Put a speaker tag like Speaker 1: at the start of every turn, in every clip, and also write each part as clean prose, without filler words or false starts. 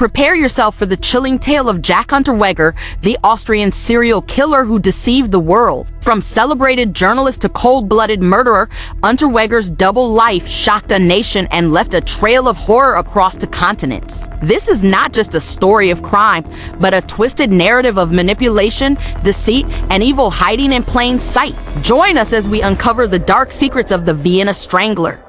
Speaker 1: Prepare yourself for the chilling tale of Jack Unterweger, the Austrian serial killer who deceived the world. From celebrated journalist to cold-blooded murderer, Unterweger's double life shocked a nation and left a trail of horror across the continents. This is not just a story of crime, but a twisted narrative of manipulation, deceit, and evil hiding in plain sight. Join us as we uncover the dark secrets of the Vienna Strangler.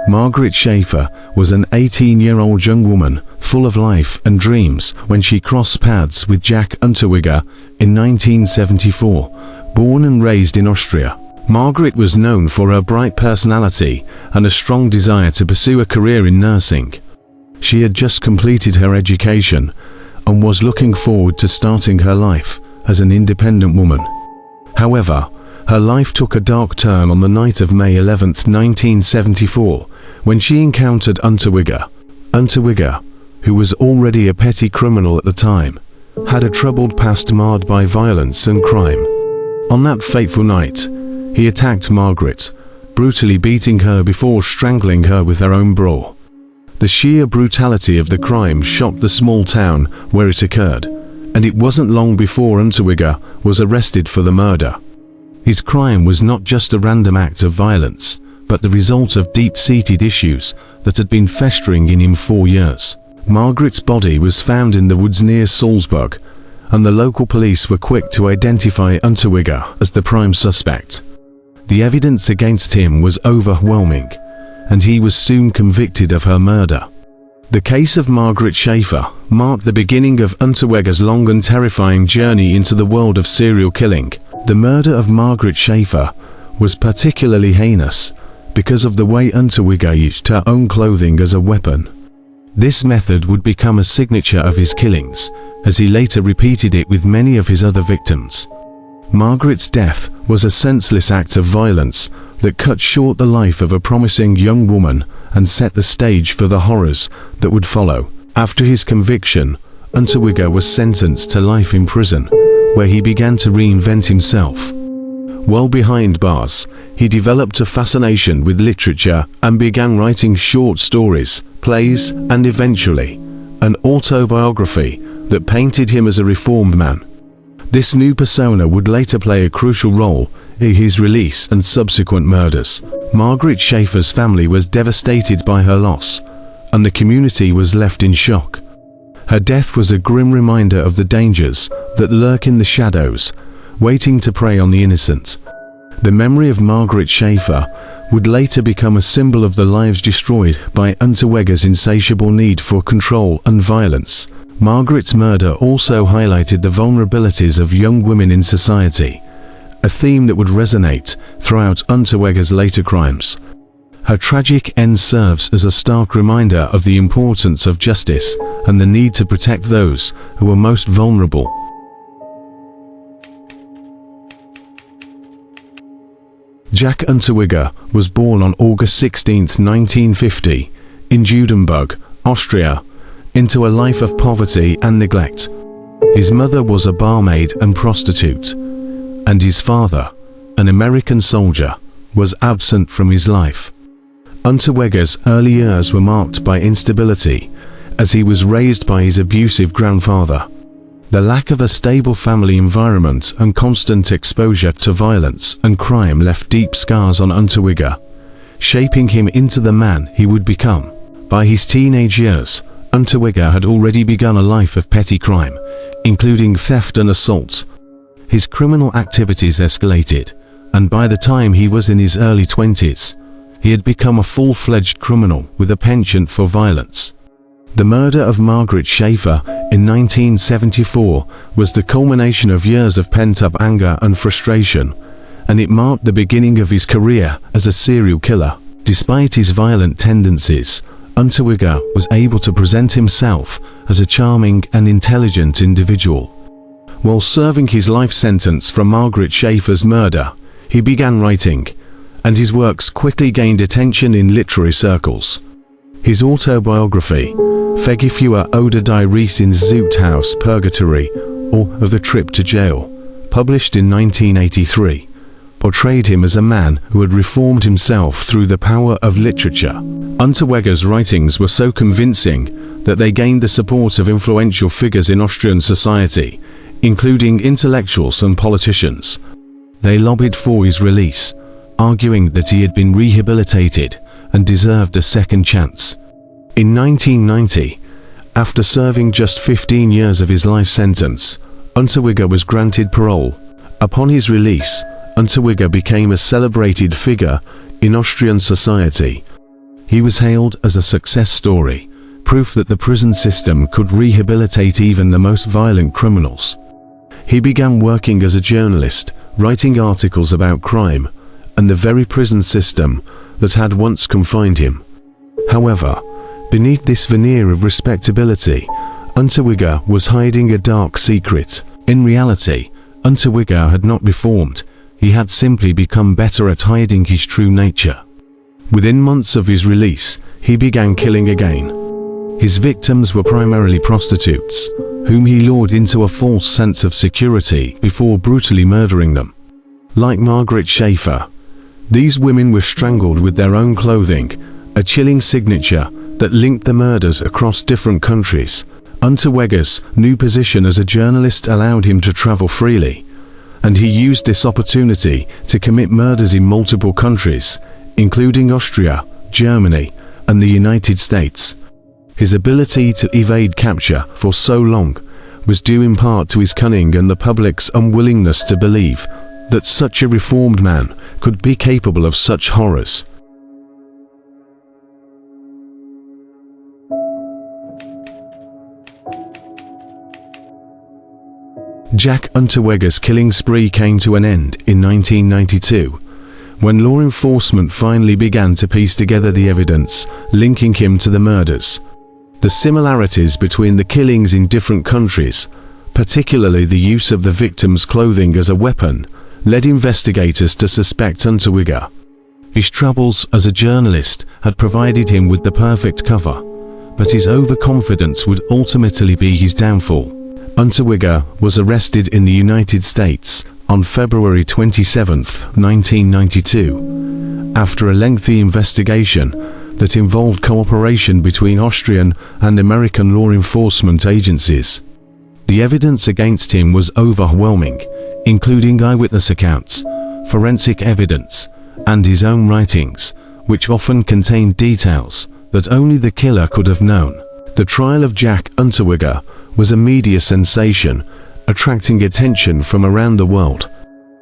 Speaker 2: Margaret Schaer was an 18-year-old young woman full of life and dreams when she crossed paths with Jack Unterweger in 1974. Born and raised in Austria, Margaret was known for her bright personality and a strong desire to pursue a career in nursing. She had just completed her education and was looking forward to starting her life as an independent woman. However, her life took a dark turn on the night of May 11, 1974, when she encountered Unterweger. Unterweger, who was already a petty criminal at the time, had a troubled past marred by violence and crime. On that fateful night, he attacked Margaret, brutally beating her before strangling her with her own bra. The sheer brutality of the crime shocked the small town where it occurred, and it wasn't long before Unterweger was arrested for the murder. His crime was not just a random act of violence, but the result of deep-seated issues that had been festering in him for years. Margaret's body was found in the woods near Salzburg, and the local police were quick to identify Unterweger as the prime suspect. The evidence against him was overwhelming, and he was soon convicted of her murder. The case of Margaret Schaer marked the beginning of Unterweger's long and terrifying journey into the world of serial killing. The murder of Margaret Schaer was particularly heinous because of the way Unterweger used her own clothing as a weapon. This method would become a signature of his killings, as he later repeated it with many of his other victims. Margaret's death was a senseless act of violence that cut short the life of a promising young woman and set the stage for the horrors that would follow. After his conviction, Unterweger was sentenced to life in prison, where he began to reinvent himself. While behind bars, he developed a fascination with literature and began writing short stories, plays, and eventually, an autobiography that painted him as a reformed man. This new persona would later play a crucial role in his release and subsequent murders. Margaret Schaer's family was devastated by her loss, and the community was left in shock. Her death was a grim reminder of the dangers that lurk in the shadows, waiting to prey on the innocent. The memory of Margaret Schaer would later become a symbol of the lives destroyed by Unterweger's insatiable need for control and violence. Margaret's murder also highlighted the vulnerabilities of young women in society, a theme that would resonate throughout Unterweger's later crimes. Her tragic end serves as a stark reminder of the importance of justice and the need to protect those who are most vulnerable. Jack Unterweger was born on August 16, 1950, in Judenburg, Austria, into a life of poverty and neglect. His mother was a barmaid and prostitute, and his father, an American soldier, was absent from his life. Unterweger's early years were marked by instability, as he was raised by his abusive grandfather. The lack of a stable family environment and constant exposure to violence and crime left deep scars on Unterweger, shaping him into the man he would become. By his teenage years, Unterweger had already begun a life of petty crime, including theft and assault. His criminal activities escalated, and by the time he was in his early 20s, he had become a full-fledged criminal with a penchant for violence. The murder of Margaret Schaer in 1974 was the culmination of years of pent-up anger and frustration, and it marked the beginning of his career as a serial killer. Despite his violent tendencies, Unterweger was able to present himself as a charming and intelligent individual. While serving his life sentence for Margaret Schaer's murder, he began writing, and his works quickly gained attention in literary circles. His autobiography, Vergefühle oder die Reise ins Zuchthaus Purgatory, or Of the Trip to Jail, published in 1983, portrayed him as a man who had reformed himself through the power of literature. Unterweger's writings were so convincing that they gained the support of influential figures in Austrian society, including intellectuals and politicians. They lobbied for his release, arguing that he had been rehabilitated and deserved a second chance. In 1990, after serving just 15 years of his life sentence, Unterweger was granted parole. Upon his release, Unterweger became a celebrated figure in Austrian society. He was hailed as a success story, proof that the prison system could rehabilitate even the most violent criminals. He began working as a journalist, writing articles about crime and the very prison system that had once confined him. However, beneath this veneer of respectability, Unterweger was hiding a dark secret. In reality, Unterweger had not reformed. He had simply become better at hiding his true nature. Within months of his release, he began killing again. His victims were primarily prostitutes, whom he lured into a false sense of security before brutally murdering them. Like Margaret Schaer, these women were strangled with their own clothing, a chilling signature that linked the murders across different countries. Unterweger's new position as a journalist allowed him to travel freely, and he used this opportunity to commit murders in multiple countries, including Austria, Germany, and the United States. His ability to evade capture for so long was due in part to his cunning and the public's unwillingness to believe that such a reformed man could be capable of such horrors. Jack Unterweger's killing spree came to an end in 1992, when law enforcement finally began to piece together the evidence linking him to the murders. The similarities between the killings in different countries, particularly the use of the victim's clothing as a weapon, led investigators to suspect Unterweger. His troubles as a journalist had provided him with the perfect cover, but his overconfidence would ultimately be his downfall. Unterweger was arrested in the United States on February 27, 1992, after a lengthy investigation that involved cooperation between Austrian and American law enforcement agencies. The evidence against him was overwhelming, including eyewitness accounts, forensic evidence, and his own writings, which often contained details that only the killer could have known. The trial of Jack Unterweger was a media sensation, attracting attention from around the world.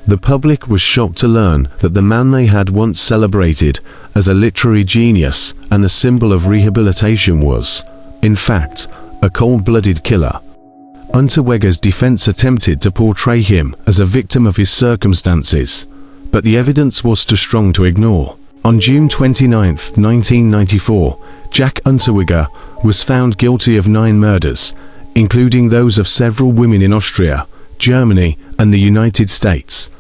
Speaker 2: The public was shocked to learn that the man they had once celebrated as a literary genius and a symbol of rehabilitation was, in fact, a cold-blooded killer. Unterweger's defense attempted to portray him as a victim of his circumstances, but the evidence was too strong to ignore. On June 29, 1994, Jack Unterweger was found guilty of 9 murders, including those of several women in Austria, Germany, and the United States.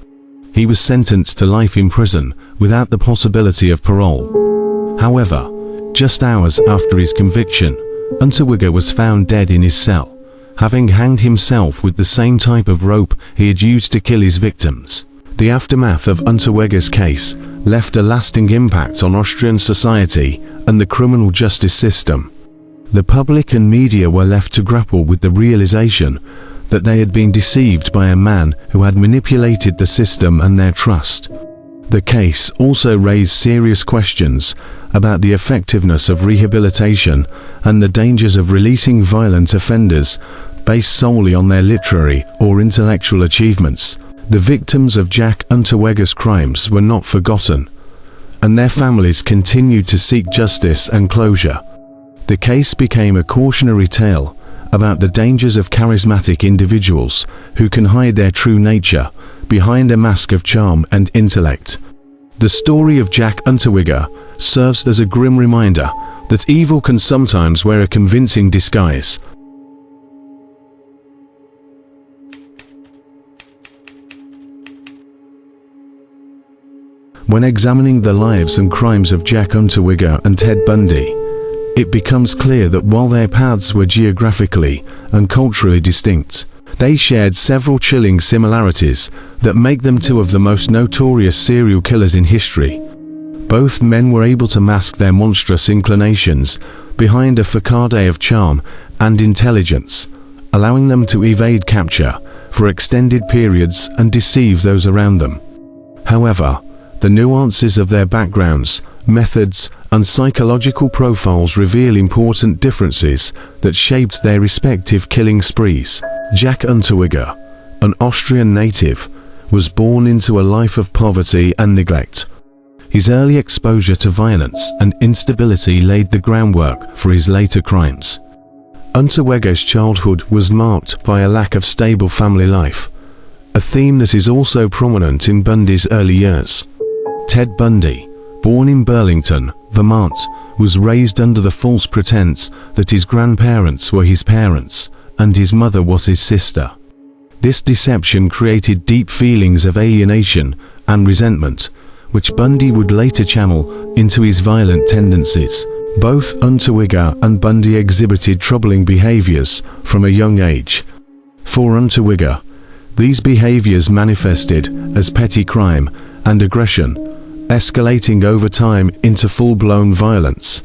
Speaker 2: He was sentenced to life in prison without the possibility of parole. However, just hours after his conviction, Unterweger was found dead in his cell, having hanged himself with the same type of rope he had used to kill his victims. The aftermath of Unterweger's case left a lasting impact on Austrian society and the criminal justice system. The public and media were left to grapple with the realization that they had been deceived by a man who had manipulated the system and their trust. The case also raised serious questions about the effectiveness of rehabilitation and the dangers of releasing violent offenders based solely on their literary or intellectual achievements. The victims of Jack Unterweger's crimes were not forgotten, and their families continued to seek justice and closure. The case became a cautionary tale about the dangers of charismatic individuals who can hide their true nature behind a mask of charm and intellect. The story of Jack Unterweger serves as a grim reminder that evil can sometimes wear a convincing disguise. When examining the lives and crimes of Jack Unterweger and Ted Bundy, it becomes clear that while their paths were geographically and culturally distinct, They shared several chilling similarities that make them two of the most notorious serial killers in history. Both men were able to mask their monstrous inclinations behind a facade of charm and intelligence, allowing them to evade capture for extended periods and deceive those around them. However, the nuances of their backgrounds, methods, and psychological profiles reveal important differences that shaped their respective killing sprees. Jack Unterweger, an Austrian native, was born into a life of poverty and neglect. His early exposure to violence and instability laid the groundwork for his later crimes. Unterweger's childhood was marked by a lack of stable family life, a theme that is also prominent in Bundy's early years. Ted Bundy, born in Burlington, Vermont, was raised under the false pretense that his grandparents were his parents and his mother was his sister. This deception created deep feelings of alienation and resentment, which Bundy would later channel into his violent tendencies. Both Unterweger and Bundy exhibited troubling behaviors from a young age. For Unterweger, these behaviors manifested as petty crime and aggression, escalating over time into full-blown violence.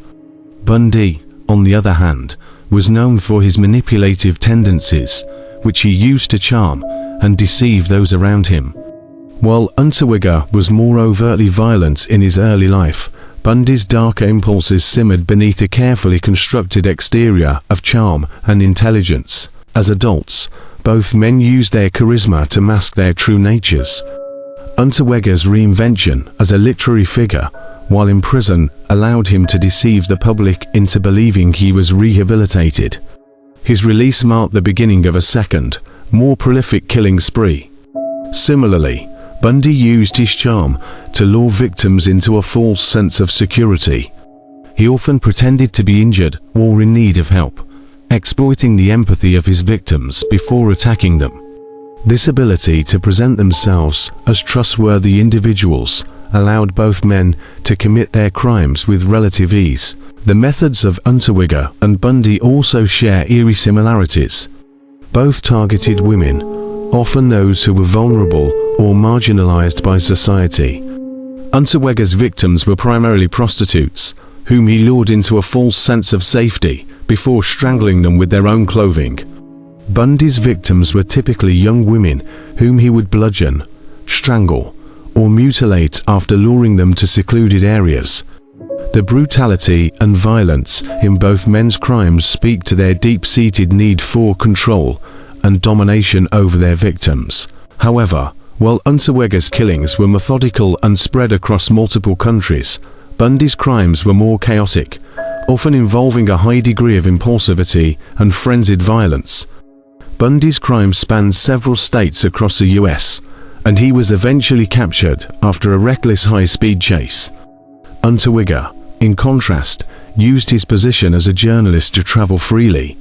Speaker 2: Bundy, on the other hand, was known for his manipulative tendencies, which he used to charm and deceive those around him. While Unterweger was more overtly violent in his early life, Bundy's darker impulses simmered beneath a carefully constructed exterior of charm and intelligence. As adults, both men used their charisma to mask their true natures. Unterweger's reinvention as a literary figure while in prison allowed him to deceive the public into believing he was rehabilitated. His release marked the beginning of a second, more prolific killing spree. Similarly, Bundy used his charm to lure victims into a false sense of security. He often pretended to be injured or in need of help, exploiting the empathy of his victims before attacking them. This ability to present themselves as trustworthy individuals allowed both men to commit their crimes with relative ease. The methods of Unterweger and Bundy also share eerie similarities. Both targeted women, often those who were vulnerable or marginalized by society. Unterweger's victims were primarily prostitutes, whom he lured into a false sense of safety before strangling them with their own clothing. Bundy's victims were typically young women whom he would bludgeon, strangle, or mutilate after luring them to secluded areas. The brutality and violence in both men's crimes speak to their deep-seated need for control and domination over their victims. However, while Unterweger's killings were methodical and spread across multiple countries, Bundy's crimes were more chaotic, often involving a high degree of impulsivity and frenzied violence. Bundy's crimes spanned several states across the US, and he was eventually captured after a reckless high-speed chase. Unterweger, in contrast, used his position as a journalist to travel freely,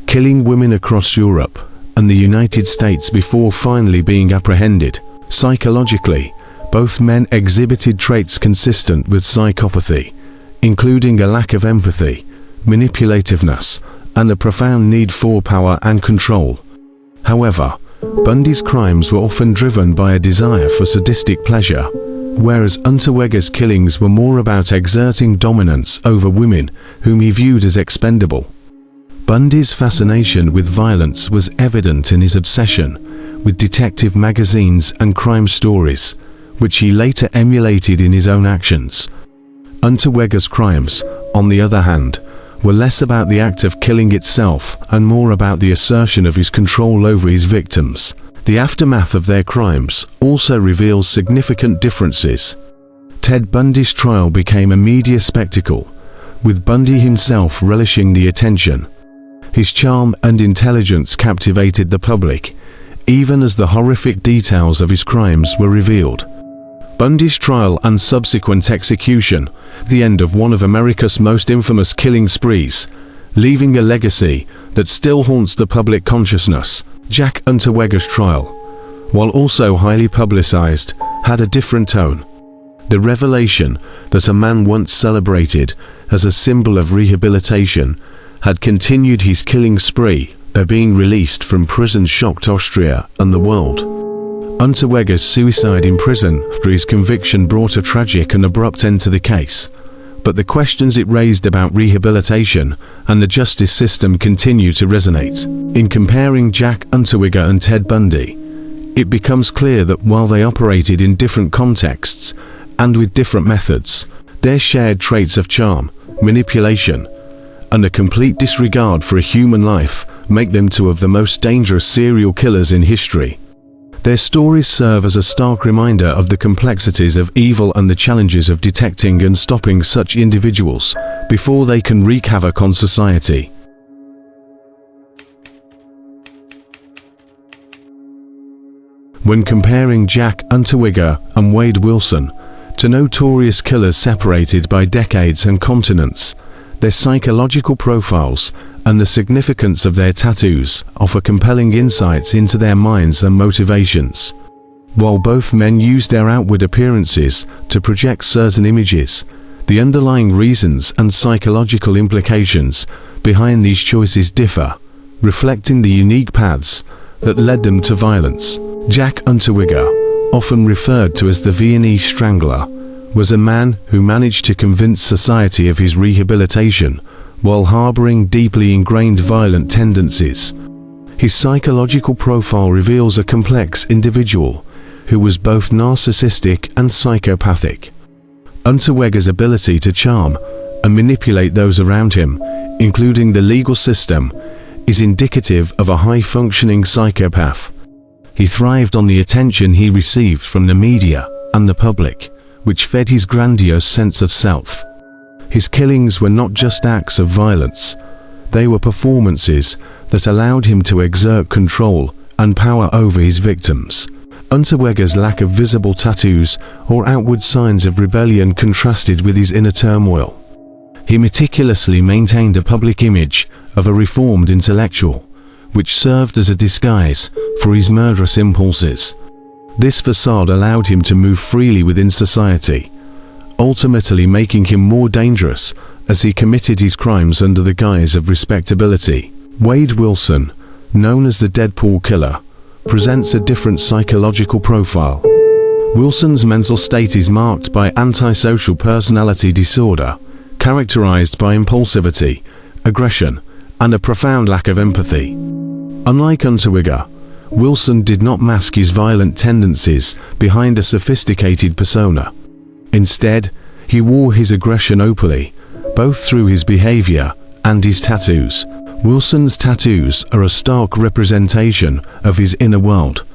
Speaker 2: killing women across Europe and the United States before finally being apprehended. Psychologically, both men exhibited traits consistent with psychopathy, including a lack of empathy, manipulativeness, and a profound need for power and control. However, Bundy's crimes were often driven by a desire for sadistic pleasure, whereas Unterweger's killings were more about exerting dominance over women whom he viewed as expendable. Bundy's fascination with violence was evident in his obsession with detective magazines and crime stories, which he later emulated in his own actions. Unterweger's crimes, on the other hand, were less about the act of killing itself and more about the assertion of his control over his victims. The aftermath of their crimes also reveals significant differences. Ted Bundy's trial became a media spectacle, with Bundy himself relishing the attention. His charm and intelligence captivated the public, even as the horrific details of his crimes were revealed. Bundy's trial and subsequent execution, the end of one of America's most infamous killing sprees, leaving a legacy that still haunts the public consciousness. Jack Unterweger's trial, while also highly publicized, had a different tone. The revelation that a man once celebrated as a symbol of rehabilitation had continued his killing spree their being released from prison shocked Austria and the world. Unterweger's suicide in prison after his conviction brought a tragic and abrupt end to the case, but the questions it raised about rehabilitation and the justice system continue to resonate. In comparing Jack Unterweger and Ted Bundy, it becomes clear that while they operated in different contexts and with different methods, their shared traits of charm, manipulation, and a complete disregard for a human life make them two of the most dangerous serial killers in history. Their stories serve as a stark reminder of the complexities of evil and the challenges of detecting and stopping such individuals before they can wreak havoc on society. When comparing Jack Unterweger and Wade Wilson to notorious killers separated by decades and continents, their psychological profiles and the significance of their tattoos offer compelling insights into their minds and motivations. While both men use their outward appearances to project certain images, the underlying reasons and psychological implications behind these choices differ, reflecting the unique paths that led them to violence. Jack Unterweger, often referred to as the Vienna Strangler, was a man who managed to convince society of his rehabilitation while harboring deeply ingrained violent tendencies. His psychological profile reveals a complex individual who was both narcissistic and psychopathic. Unterweger's ability to charm and manipulate those around him, including the legal system, is indicative of a high-functioning psychopath. He thrived on the attention he received from the media and the public, which fed his grandiose sense of self. His killings were not just acts of violence, they were performances that allowed him to exert control and power over his victims. Unterweger's lack of visible tattoos or outward signs of rebellion contrasted with his inner turmoil. He meticulously maintained a public image of a reformed intellectual, which served as a disguise for his murderous impulses. This facade allowed him to move freely within society, ultimately making him more dangerous as he committed his crimes under the guise of respectability. Wade Wilson, known as the Deadpool Killer, presents a different psychological profile. Wilson's mental state is marked by antisocial personality disorder, characterized by impulsivity, aggression, and a profound lack of empathy. Unlike Unterweger, Wilson did not mask his violent tendencies behind a sophisticated persona. Instead, he wore his aggression openly, both through his behavior and his tattoos. Wilson's tattoos are a stark representation of his inner world,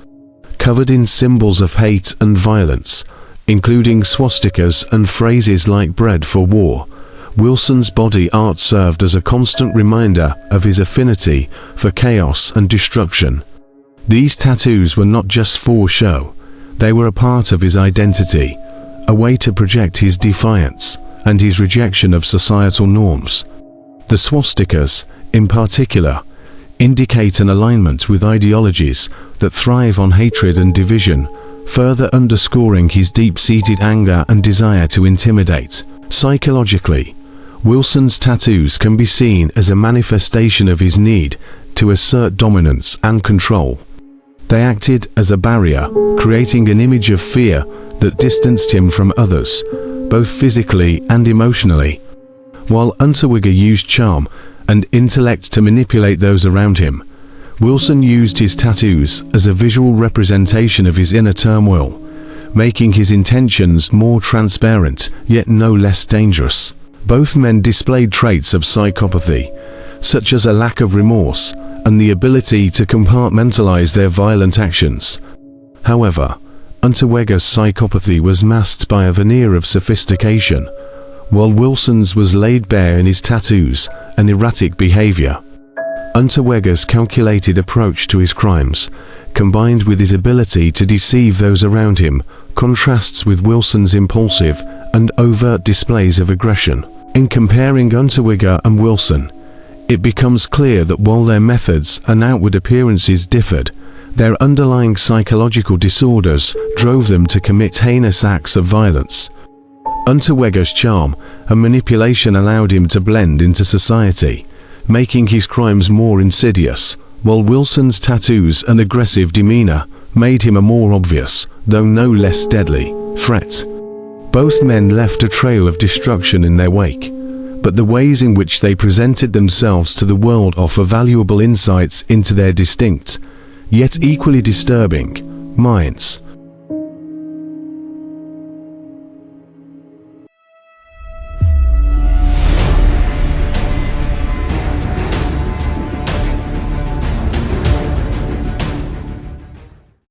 Speaker 2: covered in symbols of hate and violence, including swastikas and phrases like "bread for war." Wilson's body art served as a constant reminder of his affinity for chaos and destruction. These tattoos were not just for show, they were a part of his identity, a way to project his defiance and his rejection of societal norms. The swastikas, in particular, indicate an alignment with ideologies that thrive on hatred and division, further underscoring his deep-seated anger and desire to intimidate. Psychologically, Wilson's tattoos can be seen as a manifestation of his need to assert dominance and control. They acted as a barrier, creating an image of fear that distanced him from others, both physically and emotionally. While Unterweger used charm and intellect to manipulate those around him, Wilson used his tattoos as a visual representation of his inner turmoil, making his intentions more transparent yet no less dangerous. Both men displayed traits of psychopathy, such as a lack of remorse and the ability to compartmentalize their violent actions. However, Unterweger's psychopathy was masked by a veneer of sophistication, while Wilson's was laid bare in his tattoos and erratic behavior. Unterweger's calculated approach to his crimes, combined with his ability to deceive those around him, contrasts with Wilson's impulsive and overt displays of aggression. In comparing Unterweger and Wilson, it becomes clear that while their methods and outward appearances differed, their underlying psychological disorders drove them to commit heinous acts of violence. Unterweger's charm and manipulation allowed him to blend into society, making his crimes more insidious, while Wilson's tattoos and aggressive demeanor made him a more obvious, though no less deadly, threat. Both men left a trail of destruction in their wake, but the ways in which they presented themselves to the world offer valuable insights into their distinct, yet equally disturbing, minds.